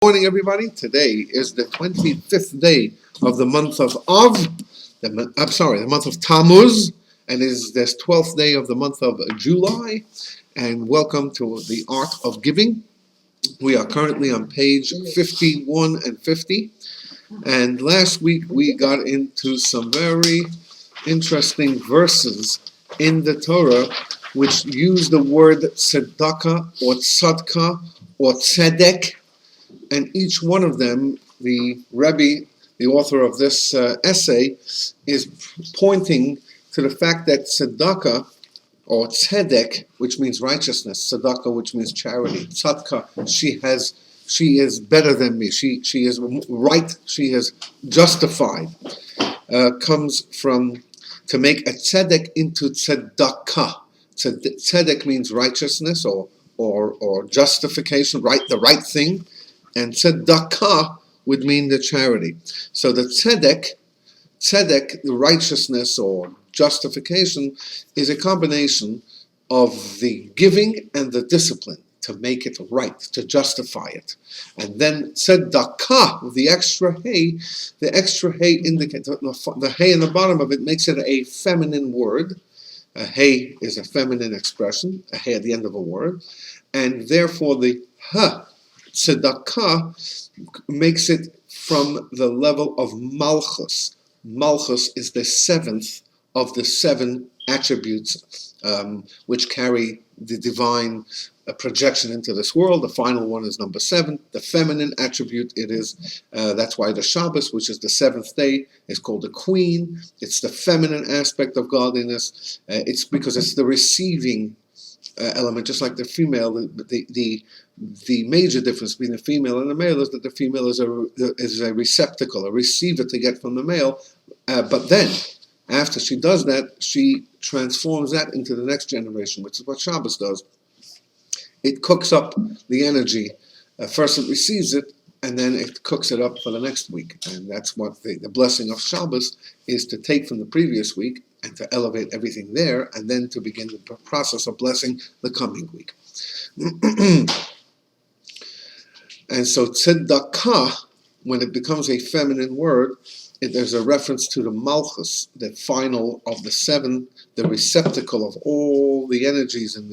Morning, everybody. Today is the 25th day of the month of Av. The month of Tammuz, and is this 12th day of the month of July. And welcome to the Art of Giving. We are currently on page 51 and 50. And last week we got into some very interesting verses in the Torah which use the word tzedakah or tzadka or tzedek. And each one of them, the Rebbe, the author of this essay, is pointing to the fact that tzedakah, or tzedek, which means righteousness, tzedakah, which means charity, tzadka, she is better than me, she is right, she is justified, comes from to make a tzedek into tzedakah. Tzedek means righteousness or justification, the right thing. And tzedakah would mean the charity. So the tzedek, the righteousness or justification, is a combination of the giving and the discipline to make it right, to justify it. And then tzedakah, the extra hay indicates, the hay in the bottom of it makes it a feminine word. A hay is a feminine expression, a hay at the end of a word. And therefore the tzedakah makes it from the level of malchus. Malchus is the seventh of the seven attributes which carry the divine projection into this world. The final one is number 7, the feminine attribute. It is that's why the Shabbos, which is the seventh day, is called the queen. It's the feminine aspect of godliness. It's because it's the receiving element, just like the female. The major difference between the female and the male is that the female is a receptacle, a receiver to get from the male. But then, after she does that, she transforms that into the next generation, which is what Shabbos does. It cooks up the energy. First it receives it, and then it cooks it up for the next week. And that's what the blessing of Shabbos is, to take from the previous week and to elevate everything there, and then to begin the process of blessing the coming week. And so tzedakah, when it becomes a feminine word, there's a reference to the malchus, the final of the 7, the receptacle of all the energies in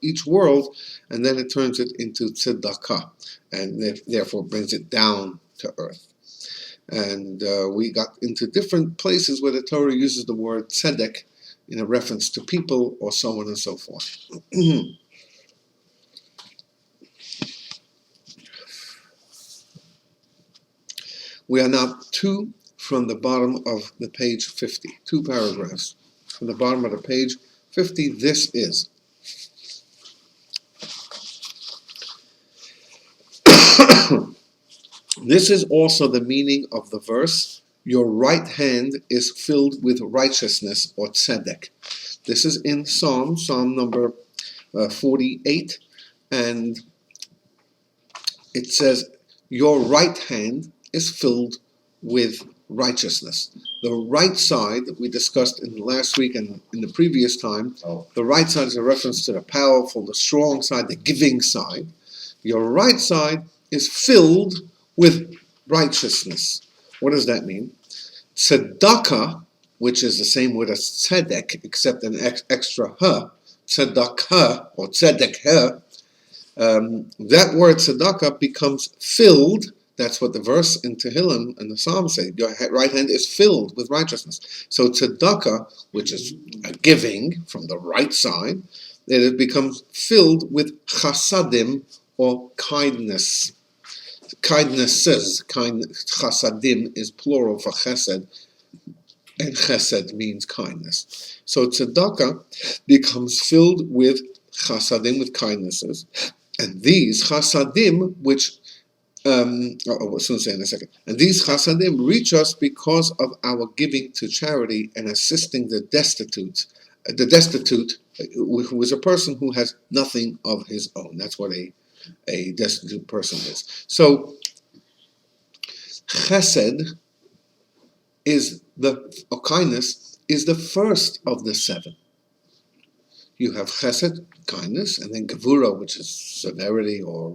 each world, and then it turns it into tzedakah, and therefore brings it down to earth. And we got into different places where the Torah uses the word tzedek in a reference to people or so on and so forth. We are now 2 from the bottom of the page 50, 2 paragraphs from the bottom of the page 50. This is this is also the meaning of the verse, your right hand is filled with righteousness, or tzedek. This is in Psalm number 48, and it says, your right hand is filled with righteousness. The right side that we discussed in last week and in the previous time, the right side is a reference to the powerful, the strong side, the giving side. Your right side is filled with righteousness. What does that mean? Tzedakah, which is the same word as tzedek, except an extra tzedakah or tzedek, that word tzedakah becomes filled. That's what the verse in Tehillim and the Psalm say. Your right hand is filled with righteousness. So tzedakah, which is a giving from the right side, then it becomes filled with chasadim, or kindness. Kindnesses. Chasadim is plural for chesed, and chesed means kindness. So tzedakah becomes filled with chasadim, with kindnesses, and these chasadim, which we'll soon say in a second. And these chasadim reach us because of our giving to charity and assisting the destitute, who is a person who has nothing of his own. That's what a destitute person is. So chesed kindness is the first of the 7. You have chesed, kindness, and then gevura, which is severity or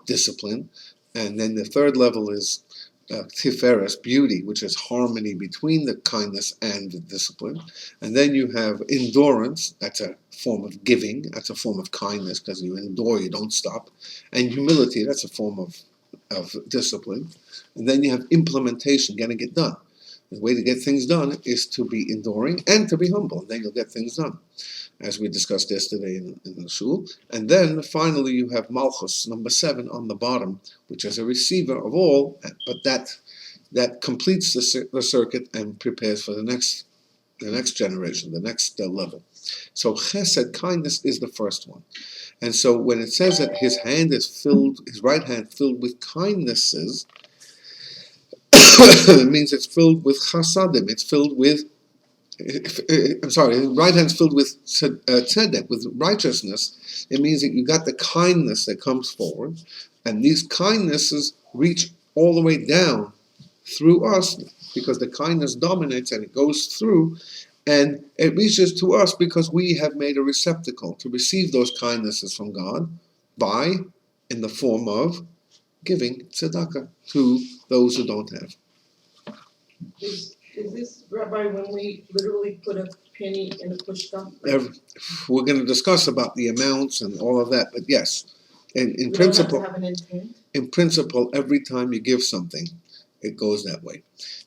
discipline, And then the third level is tiferes, beauty, which is harmony between the kindness and the discipline. And then you have endurance, that's a form of giving, that's a form of kindness because you endure, you don't stop. And humility, that's a form of discipline. And then you have implementation, getting it done. The way to get things done is to be enduring and to be humble, and then you'll get things done, as we discussed yesterday in the shul. And then finally you have Malchus, number 7 on the bottom, which is a receiver of all, but that completes the circuit and prepares for the next generation, the next level. So chesed, kindness, is the first one. And so when it says that his right hand filled with kindnesses, it means it's filled with chasadim, it's filled with his right hand's filled with tzedek, with righteousness. It means that you got the kindness that comes forward, and these kindnesses reach all the way down through us, because the kindness dominates and it goes through, and it reaches to us because we have made a receptacle to receive those kindnesses from God in the form of giving tzedakah to those who don't have. Is this, Rabbi, when we literally put a penny in a pushka? We're going to discuss about the amounts and all of that, but yes, in principle, don't have to have an intent. In principle, every time you give something, it goes that way.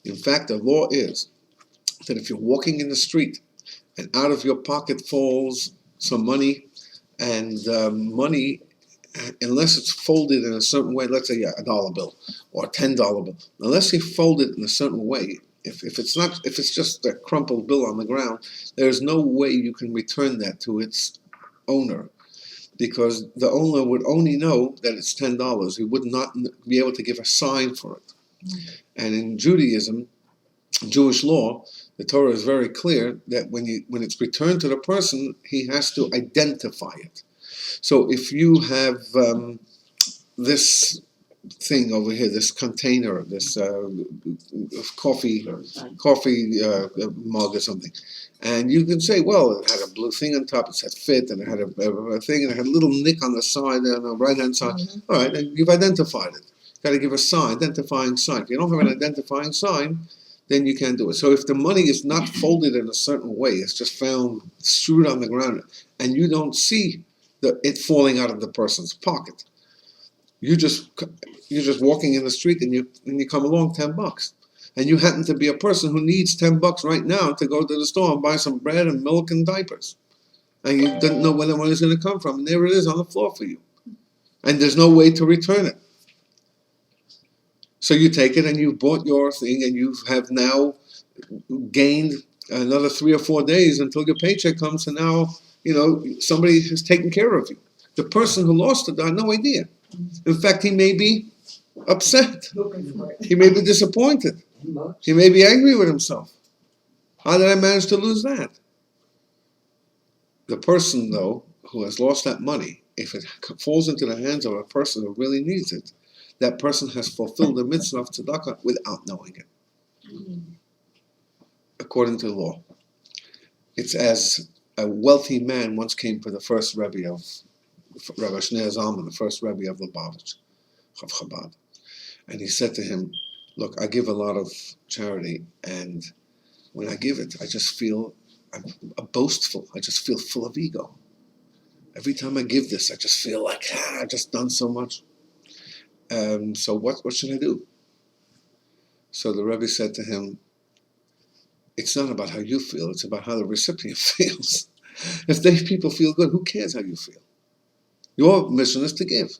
In fact, the law is that if you're walking in the street and out of your pocket falls some money, and money, unless it's folded in a certain way, let's say a dollar bill or a $10 bill, unless you fold it in a certain way, if it's just a crumpled bill on the ground, there's no way you can return that to its owner, because the owner would only know that it's $10. He would not be able to give a sign for it. And in Judaism, Jewish law, the Torah is very clear that when it's returned to the person, he has to identify it. So if you have this thing over here, this container, this coffee mug or something, and you can say, well, it had a blue thing on top, it said fit, and it had a thing, and it had a little nick on the side, on the right-hand side. All right, and you've identified it. Got to give a sign, identifying sign. If you don't have an identifying sign, then you can't do it. So if the money is not folded in a certain way, it's just found strewed on the ground, and you don't see it falling out of the person's pocket, you're just walking in the street, and you come along $10, and you happen to be a person who needs $10 right now to go to the store and buy some bread and milk and diapers, and you didn't know where the money is going to come from, and there it is on the floor for you, and there's no way to return it. So you take it and you bought your thing, and you have now gained another 3 or 4 days until your paycheck comes, and now somebody has taken care of you. The person who lost it had no idea. In fact, he may be upset. He may be disappointed. He may be angry with himself. How did I manage to lose that? The person, though, who has lost that money, if it falls into the hands of a person who really needs it, that person has fulfilled the mitzvah of tzedakah without knowing it, according to the law. It's as a wealthy man once came to the first Rebbe of Rabbi Shneur Zalman, the first Rebbe of Lubavitch, of Chabad. And he said to him, look, I give a lot of charity, and when I give it, I just feel I'm boastful. I just feel full of ego. Every time I give this, I just feel like, I've just done so much. So what should I do? So the Rebbe said to him, it's not about how you feel, it's about how the recipient feels. If people feel good, who cares how you feel? Your mission is to give.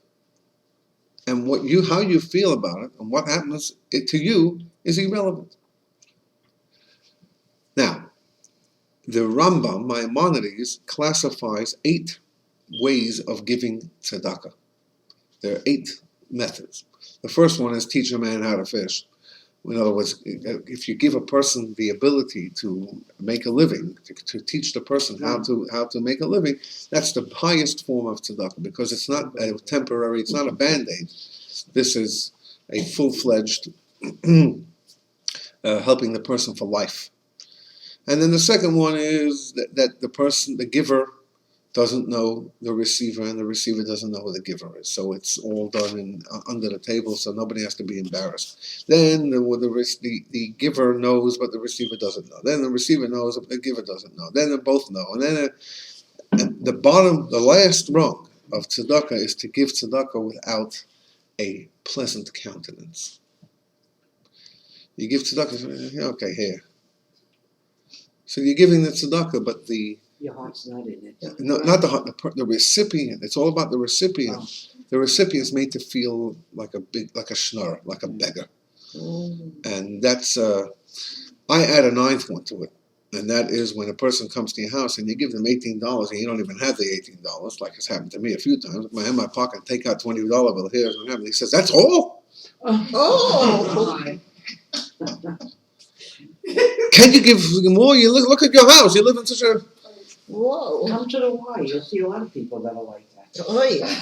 And how you feel about it and what happens to you is irrelevant. Now, the Rambam, Maimonides, classifies 8 ways of giving tzedakah. There are 8 methods. The first one is teach a man how to fish. In other words, if you give a person the ability to make a living, to teach the person how to make a living, that's the highest form of tzedakah, because it's not a temporary, it's not a band-aid. This is a full-fledged helping the person for life. And then the second one is that the person, the giver, doesn't know the receiver, and the receiver doesn't know who the giver is. So it's all done under the table, so nobody has to be embarrassed. Then the giver knows, but the receiver doesn't know. Then the receiver knows, but the giver doesn't know. Then they both know, and then the last rung of tzedakah is to give tzedakah without a pleasant countenance. You give tzedakah, okay, here. So you're giving the tzedakah, but Your heart's not in it. no, not the heart, the recipient. It's all about the recipient. Oh. The recipient is made to feel like a schnorr, like a beggar, and that's. I add a ninth one to it, and that is when a person comes to your house and you give them $18 and you don't even have the $18, like it's happened to me a few times. I have my pocket, take out $20 bill. Here's what happened. He says, "That's all? Oh. Can you give more? You look at your house. You live in such a." Whoa. Come to the Y, you'll see a lot of people that are like that. Oh, yeah.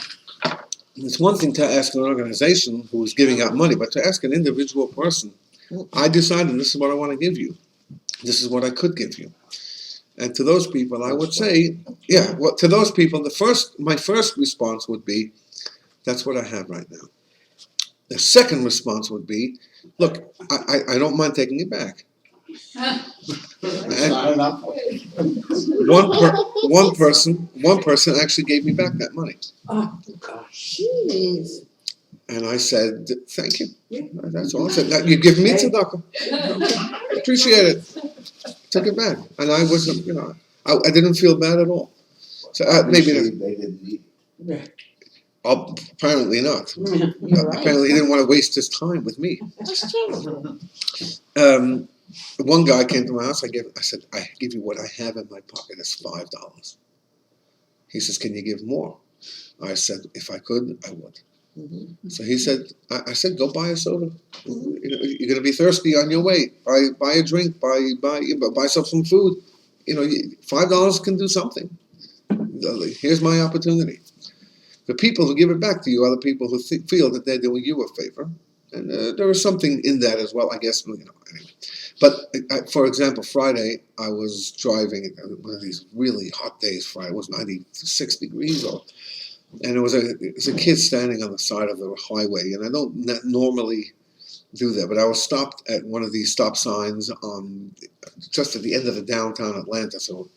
It's one thing to ask an organization who is giving out money, but to ask an individual person, I decided this is what I want to give you. This is what I could give you. And to those people, I would say, yeah, well, to those people, my first response would be, that's what I have right now. The second response would be, look, I don't mind taking it back. And Not enough. one person actually gave me back that money. Oh, gosh. Jeez. And I said, thank you. Yeah. That's all I said. You're giving me tzedakah. Appreciate it. Took it back. And I wasn't, I didn't feel bad at all. So maybe They didn't need. apparently not. You're right. Apparently he didn't want to waste his time with me. That's true. One guy came to my house. I said, I give you what I have in my pocket. It's $5. He says, can you give more? I said, if I could, I would. Mhm. So he said, I said, go buy a soda. You're going to be thirsty on your way. Buy a drink. Buy some food. $5 can do something. Here's my opportunity. The people who give it back to you are the people who feel that they're doing you a favor, and there is something in that as well, I guess. Anyway. But for example, Friday I was driving one of these really hot days. Friday it was 96 degrees, and there was a kid standing on the side of the highway, and I don't normally do that, but I was stopped at one of these stop signs just at the end of the downtown Atlanta. So,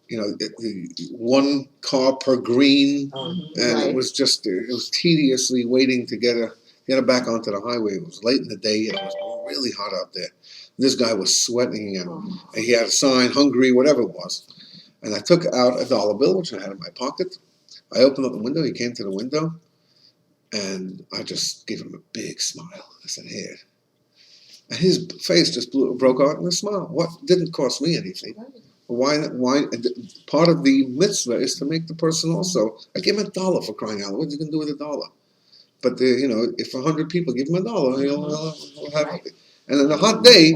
the one car per green, and Right. it was tediously waiting to get back onto the highway. It was late in the day, and it was really hot out there. This guy was sweating, and he had a sign, hungry, whatever it was. And I took out $1 bill, which I had in my pocket. I opened up the window. He came to the window, and I just gave him a big smile. I said, "Here." And his face just broke out in a smile. What didn't cost me anything? Why? Part of the mitzvah is to make the person also. I give him $1 for crying out. What are you going to do with $1? But if 100 people give him $1, he'll have it. And on a hot day,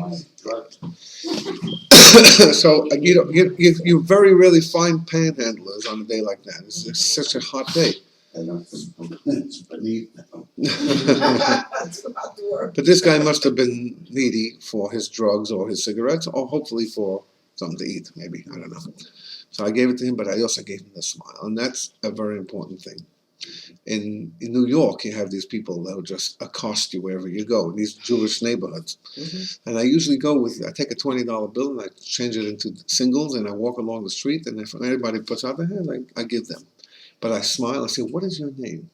so you very rarely find panhandlers on a day like that. It's such a hot day. It's beneath them. That's about the word. But this guy must have been needy for his drugs or his cigarettes, or hopefully for something to eat, maybe. I don't know. So I gave it to him, but I also gave him the smile. And that's a very important thing. In New York, you have these people that will just accost you wherever you go, in these Jewish neighborhoods. Mm-hmm. And I usually I take a $20 bill and I change it into singles, and I walk along the street, and if anybody puts out their hand, I give them. But I smile and say, what is your name?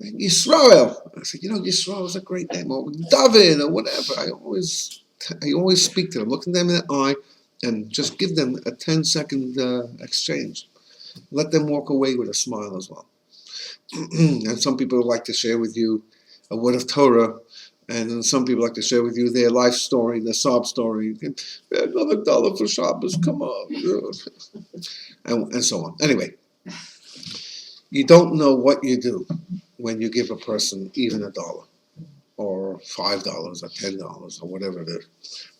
Yisrael. I said, Yisrael is a great name, or David, or whatever. I always speak to them, look them in the eye, and just give them a 10-second exchange. Let them walk away with a smile as well. And some people like to share with you a word of Torah, and then some people like to share with you their life story, their sob story. Another $1 for Shabbos, come on. And so on. Anyway, you don't know what you do when you give a person even $1 or $5 or $10 or whatever it is.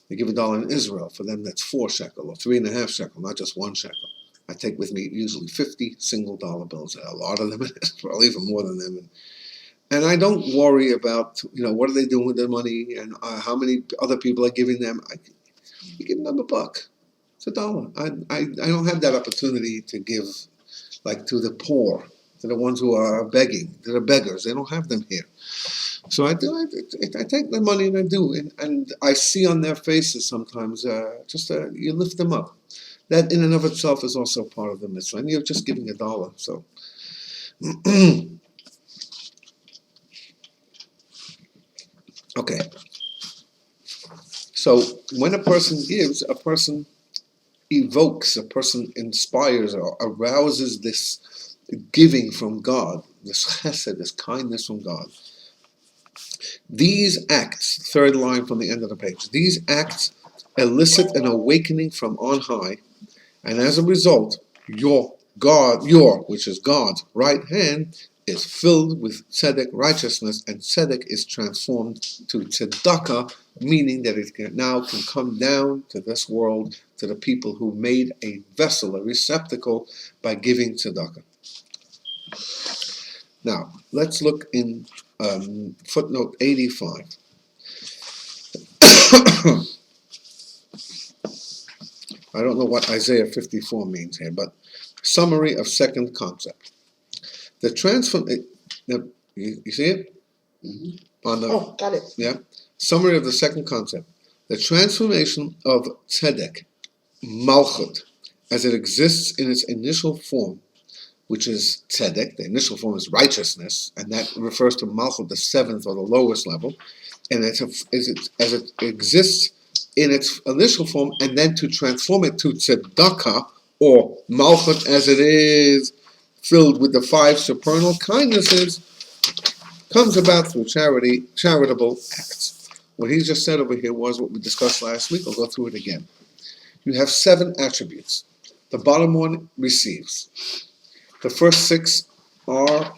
You give $1 in Israel, for them that's 4 shekel or 3.5 shekel, not just 1 shekel. I take with me usually 50 single dollar bills, a lot of them, probably even more than them. And I don't worry about, what are they doing with their money and how many other people are giving them. You give them $1. It's $1. I don't have that opportunity to give like to the poor, to the ones who are begging, to the beggars. They don't have them here. So I do. I take the money and I do, and I see on their faces sometimes. You lift them up. That in and of itself is also part of the mitzvah. And you're just giving $1. So. Okay. So when a person gives, a person evokes, a person inspires or arouses this giving from God, this chesed, this kindness from God. These acts, third line from the end of the page, these acts elicit an awakening from on high, and as a result, your, which is God's right hand, is filled with tzedek, righteousness, and tzedek is transformed to tzedakah, meaning that it now can come down to this world, to the people who made a vessel, a receptacle, by giving tzedakah. Now, let's look in footnote 85. I don't know what Isaiah 54 means here, but summary of second concept. The you see it? Mm-hmm. On the Oh, got it. summary of the second concept. The transformation of tzedek, malchut, as it exists in its initial form, which is tzedek, the initial form is righteousness, and that refers to malchut, the seventh or the lowest level, and as it exists in its initial form, and then to transform it to tzedakah, or malchut as it is, filled with the 5 supernal kindnesses, comes about through charitable acts. What he just said over here was what we discussed last week. I'll go through it again. You have 7 attributes. The bottom one receives. The first 6 are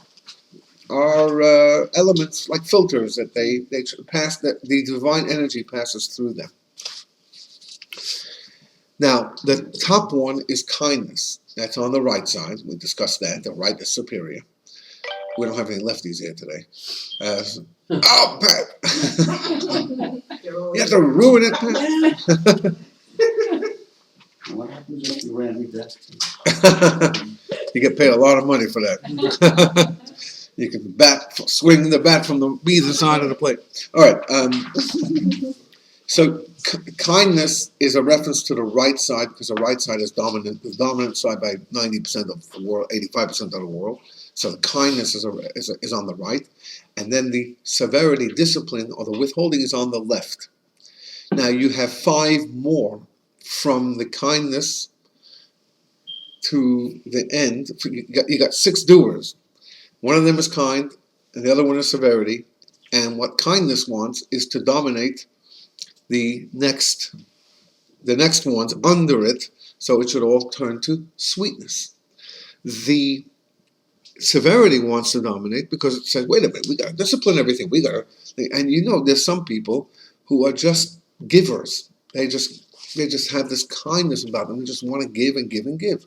elements like filters that they pass, that the divine energy passes through them. Now, the top one is kindness. That's on the right side. We discussed that. The right is superior. We don't have any lefties here today. Oh, Pat! You have to ruin it, Pat. What happens if you ran me that? You get paid a lot of money for that. You can swing the bat from either side of the plate. All right. So kindness is a reference to the right side, because the right side is dominant. The dominant side by 90% of the world, 85% of the world. So the kindness is on the right, and then the severity, discipline, or the withholding is on the left. Now you have 5 more from the kindness to the end. You got 6 doers. One of them is kind, and the other one is severity. And what kindness wants is to dominate the next ones under it, so it should all turn to sweetness. The severity wants to dominate because it says, wait a minute, we got to discipline everything. And there's some people who are just givers. They just have this kindness about them. They just want to give and give and give.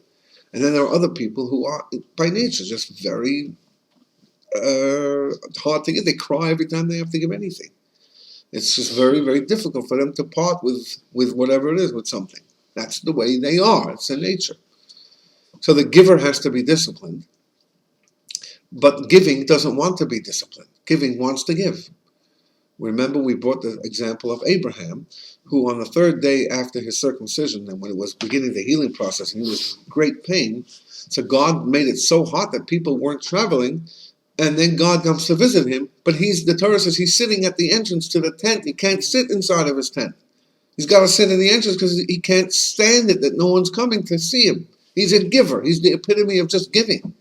And then there are other people who are, by nature, just very hard to give. They cry every time they have to give anything. It's just very, very difficult for them to part with whatever it is, with something. That's the way they are. It's their nature. So the giver has to be disciplined. But giving doesn't want to be disciplined. Giving wants to give. Remember, we brought the example of Abraham, who on the 3rd day after his circumcision, and when it was beginning the healing process, and he was in great pain, so God made it so hot that people weren't traveling, and then God comes to visit him, but the Torah says he's sitting at the entrance to the tent. He can't sit inside of his tent. He's got to sit in the entrance because he can't stand it that no one's coming to see him. He's a giver. He's the epitome of just giving.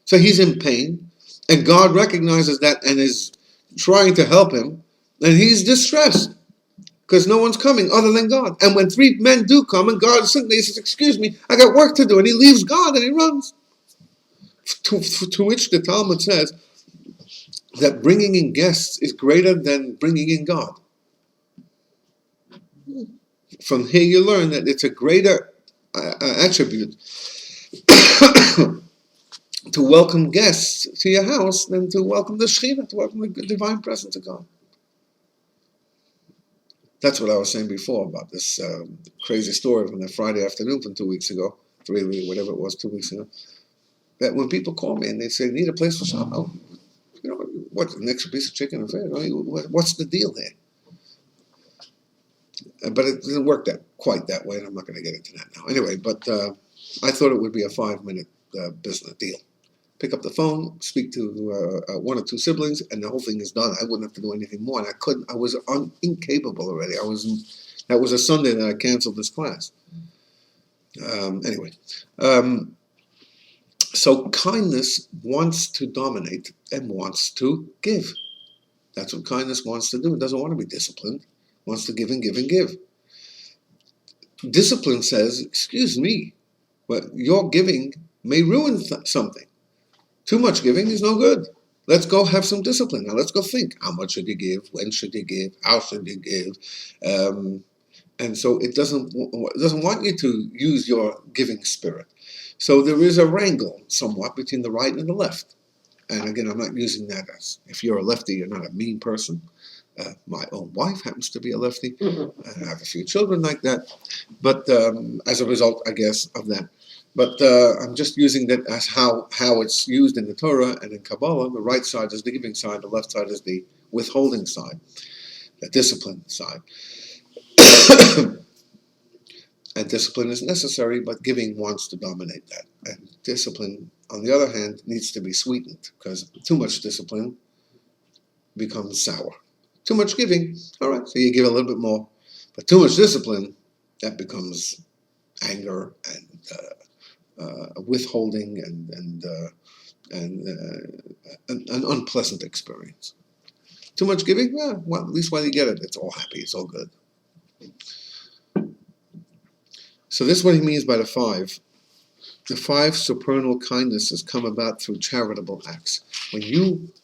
So he's in pain, and God recognizes that and is trying to help him, and he's distressed because no one's coming other than God. And when 3 men do come, and God is sitting there, he says, excuse me, I got work to do, and he leaves God and he runs. To which the Talmud says that bringing in guests is greater than bringing in God. From here you learn that it's a greater attribute to welcome guests to your house than to welcome the Shekhinah, to welcome the divine presence of God. That's what I was saying before about this crazy story from the Friday afternoon from 2 weeks ago, 3 weeks, whatever it was, 2 weeks ago. that when people call me and they say, need a place for shop, oh, you know, what, an extra piece of chicken or fish? I mean, what's the deal there? But it didn't work quite that way, and I'm not going to get into that now. Anyway, but I thought it would be a 5-minute business deal. Pick up the phone, speak to one or two siblings, and the whole thing is done. I wouldn't have to do anything more, and I couldn't. I was incapable already. That was a Sunday that I canceled this class. Anyway, so kindness wants to dominate and wants to give. That's what kindness wants to do. It doesn't want to be disciplined. It wants to give and give and give. Discipline says, excuse me, but your giving may ruin something. Too much giving is no good. Let's go have some discipline. Now let's go think. How much should you give? When should you give? How should you give? And so it doesn't want you to use your giving spirit. So there is a wrangle somewhat between the right and the left. And again, I'm not using that as, if you're a lefty, you're not a mean person. My own wife happens to be a lefty. I have a few children like that. But as a result, I guess, of that. But I'm just using that as how it's used in the Torah and in Kabbalah. The right side is the giving side. The left side is the withholding side, the discipline side. And discipline is necessary, but giving wants to dominate that. And discipline, on the other hand, needs to be sweetened, because too much discipline becomes sour. Too much giving, all right, so you give a little bit more. But too much discipline, that becomes anger and withholding and an unpleasant experience. Too much giving, yeah, well, at least while you get it, it's all happy, it's all good. So this is what he means by the 5. The 5 supernal kindnesses come about through charitable acts.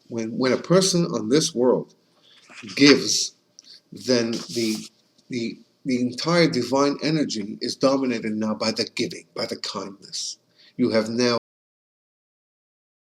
When a person on this world gives, then the entire divine energy is dominated now by the giving, by the kindness. You have now